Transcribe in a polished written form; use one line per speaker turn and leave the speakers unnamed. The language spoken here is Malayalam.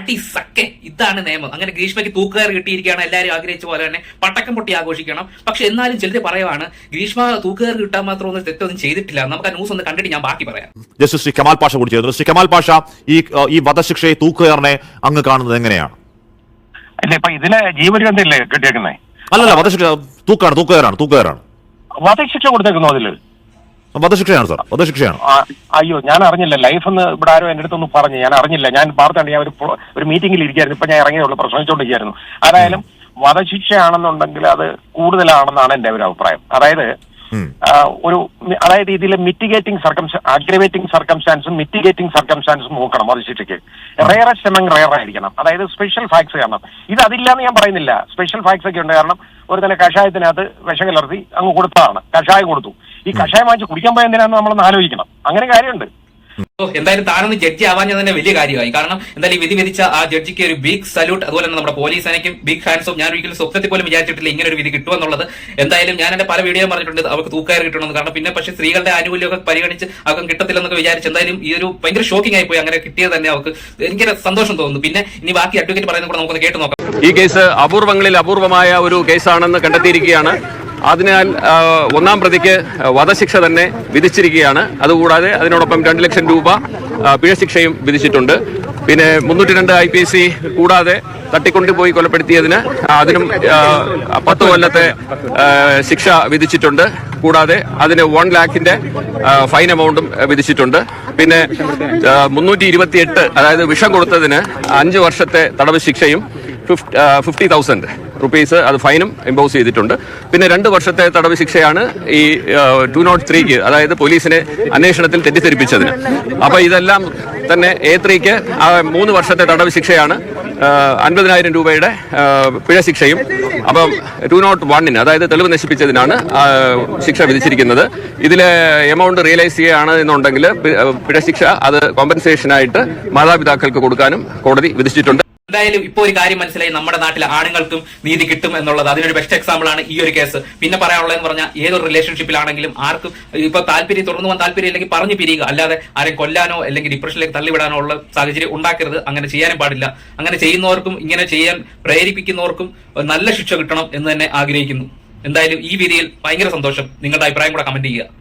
ബ്ലഡി സക്കെ. ഇതാണ് നിയമം. അങ്ങനെ ഗ്രീഷ്മയ്ക്ക് തൂക്കുകയർ കിട്ടിയിരിക്കുകയാണ്. എല്ലാവരും ആഗ്രഹിച്ച പോലെ തന്നെ പടക്കം പൊട്ടി ആഘോഷിക്കണം. പക്ഷെ എന്നാലും ചിലർ പറയുവാണ് ഗ്രീഷ്മ തൂക്കുകയർ കിട്ടാൻ മാത്രം ഒന്നും തെറ്റൊന്നും ചെയ്തിട്ടില്ല. നമുക്ക് ആ ന്യൂസ് ഒന്ന് കണ്ടിട്ട് ഞാൻ ബാക്കി പറയാം.
ജസ്റ്റിസ് ശ്രീ കമാൽ പാഷ കൂടി ചേർന്നു. ശ്രീ കമാൽ പാഷ, ഈ വധശിക്ഷയെ തൂക്കുകയറിനെ അങ്ങ് കാണുന്നത് എങ്ങനെയാണ്?
അല്ല, ഇപ്പൊ ഇതിലെ ജീവപര്യന്തല്ലേ കിട്ടിയേക്കുന്നേ?
അല്ലല്ല, വധശിക്ഷ തൂക്കുകയറാണ്.
വധശിക്ഷ കൊടുത്തേക്കുന്നോ അതില്?
വധശിക്ഷയാണ് സാർ, വധശിക്ഷയാണ്.
അയ്യോ, ഞാൻ അറിഞ്ഞില്ല. ലൈഫ് എന്ന് ഇവിടെ ആരോ എന്റെ അടുത്തൊന്ന് പറഞ്ഞു, ഞാൻ അറിഞ്ഞില്ല. ഞാൻ വാർത്തയാണ്, ഞാൻ ഒരു മീറ്റിംഗിൽ ഇരിക്കായിരുന്നു. ഇപ്പൊ ഞാൻ ഇറങ്ങിയുള്ളൂ, പ്രശ്നിച്ചുകൊണ്ടിരിക്കുന്നു. അതായാലും വധശിക്ഷയാണെന്നുണ്ടെങ്കിൽ അത് കൂടുതലാണെന്നാണ് എന്റെ ഒരു അഭിപ്രായം. അതായത് ഇതിലെ അഗ്രവേറ്റിംഗ് സർക്കംസ്റ്റാൻസും മിറ്റിഗേറ്റിംഗ് സർക്കംസ്റ്റാൻസും നോക്കണം വധശിക്ഷയ്ക്ക്. റെയറസ്റ്റ് എമംഗ് റെയർ ആയിരിക്കണം. അതായത് സ്പെഷ്യൽ ഫാക്ട്സ് കാണണം. ഇത് അതില്ലാന്ന് ഞാൻ പറയുന്നില്ല. സ്പെഷ്യൽ ഫാക്ട്സ് ഒക്കെ ഉണ്ട്. കാരണം ഒരു തന്നെ കഷായത്തിനകത്ത് വിഷം കലർത്തി അങ്ങ് കൊടുത്തതാണ്, കഷായം കൊടുത്തു. ഈ കഷായം വാങ്ങിച്ച് കുടിക്കാൻ പോയ എന്തിനാന്ന് നമ്മളൊന്ന് ആലോചിക്കണം. അങ്ങനെ കാര്യമുണ്ട്.
എന്തായാലും താനൊന്ന് ജഡ്ജി ആവാഞ്ഞത് തന്നെ വലിയ കാര്യമായി. കാരണം എന്തായാലും വിധി വിധിച്ച ആ ജഡ്ജിക്ക് ഒരു ബിഗ് സല്യൂട്ട്. അതുപോലെ തന്നെ നമ്മുടെ പോലീസ് സേനയ്ക്കും ബിഗ് ഹാൻഡ്സ് ഓഫ്. ഞാൻ ഒരിക്കലും സ്വപ്നത്തിൽ പോലും വിചാരിച്ചിട്ടില്ല ഇങ്ങനെ ഒരു വിധി കിട്ടുമെന്നുള്ളത്. എന്തായാലും ഞാൻ എന്റെ പല വീഡിയോ പറഞ്ഞിട്ടുണ്ട് അവർക്ക് തൂക്കയർ കിട്ടണമെന്ന്. കാരണം പിന്നെ പക്ഷേ സ്ത്രീകളുടെ ആനുകൂല്യമൊക്കെ പരിഗണിച്ച് അവർക്ക് കിട്ടത്തില്ലെന്നൊക്കെ വിചാരിച്ചു. എന്തായാലും ഈ ഒരു ഭയങ്കര ഷോക്കിംഗ് ആയി പോയി. അങ്ങനെ കിട്ടിയത് തന്നെ അവർക്ക് എനിക്ക് സന്തോഷം തോന്നുന്നു. പിന്നെ ഇനി ബാക്കി അഡ്വക്കേറ്റ് പറയുന്നത് കൂടെ നമുക്കൊന്ന് കേട്ട് നോക്കാം.
ഈ കേസ് അപൂർവങ്ങളിൽ അപൂർവമായ ഒരു കേസാണെന്ന് കണ്ടെത്തിയിരിക്കുകയാണ്. അതിനാൽ ഒന്നാം പ്രതിക്ക് വധശിക്ഷ തന്നെ വിധിച്ചിരിക്കുകയാണ്. അതുകൂടാതെ അതിനോടൊപ്പം 2 ലക്ഷം രൂപ പിഴശിക്ഷയും വിധിച്ചിട്ടുണ്ട്. പിന്നെ 302 IPC കൂടാതെ തട്ടിക്കൊണ്ടുപോയി കൊലപ്പെടുത്തിയതിന് അതിനും 10 കൊല്ലത്തെ ശിക്ഷ വിധിച്ചിട്ടുണ്ട്. കൂടാതെ അതിന് 1 ലക്ഷത്തിന്റെ ഫൈൻ എമൗണ്ടും വിധിച്ചിട്ടുണ്ട്. പിന്നെ 328 അതായത് വിഷം കൊടുത്തതിന് 5 വർഷത്തെ തടവ് ശിക്ഷയും 50,000 റുപ്പീസ് അത് ഫൈനും ഇമ്പോസ് ചെയ്തിട്ടുണ്ട്. പിന്നെ 2 വർഷത്തെ തടവ് ശിക്ഷയാണ് ഈ 203ക്ക്, അതായത് പോലീസിനെ അന്വേഷണത്തിൽ തെറ്റിദ്ധരിപ്പിച്ചതിന്. അപ്പൊ ഇതെല്ലാം തന്നെ A3ക്ക് 3 വർഷത്തെ തടവ് ശിക്ഷയാണ്, 50,000 രൂപയുടെ പിഴശിക്ഷയും. അപ്പം 201ന് അതായത് തെളിവ് നശിപ്പിച്ചതിനാണ് ശിക്ഷ വിധിച്ചിരിക്കുന്നത്. ഇതിലെ എമൗണ്ട് റിയലൈസ് ചെയ്യുകയാണ് എന്നുണ്ടെങ്കിൽ പിഴശിക്ഷ അത് കോമ്പൻസേഷനായിട്ട് മാതാപിതാക്കൾക്ക് കൊടുക്കാനും കോടതി വിധിച്ചിട്ടുണ്ട്.
എന്തായാലും ഇപ്പൊ ഒരു കാര്യം മനസ്സിലായി, നമ്മുടെ നാട്ടിലെ ആണുങ്ങൾക്കും നീതി കിട്ടും എന്നുള്ളത്. അതിനൊരു ബെസ്റ്റ് എക്സാമ്പിൾ ആണ് ഈ ഒരു കേസ്. പിന്നെ പറയാനുള്ളതെന്ന് പറഞ്ഞാൽ ഏതൊരു റിലേഷൻഷിപ്പിലാണെങ്കിലും ആർക്കും ഇപ്പൊ താല്പര്യം തുടർന്നു പോകാൻ താല്പര്യം ഇല്ലെങ്കിൽ പറഞ്ഞു പിരിയുക, അല്ലാതെ ആരെയും കൊല്ലാനോ അല്ലെങ്കിൽ ഡിപ്രഷനിലേക്ക് തള്ളിവിടാനോ ഉള്ള സാഹചര്യം ഉണ്ടാക്കരുത്. അങ്ങനെ ചെയ്യാനും പാടില്ല. അങ്ങനെ ചെയ്യുന്നവർക്കും ഇങ്ങനെ ചെയ്യാൻ പ്രേരിപ്പിക്കുന്നവർക്കും നല്ല ശിക്ഷ കിട്ടണം എന്ന് തന്നെ ആഗ്രഹിക്കുന്നു. എന്തായാലും ഈ വിധിയിൽ ഭയങ്കര സന്തോഷം. നിങ്ങളുടെ അഭിപ്രായം കൂടെ കമന്റ് ചെയ്യുക.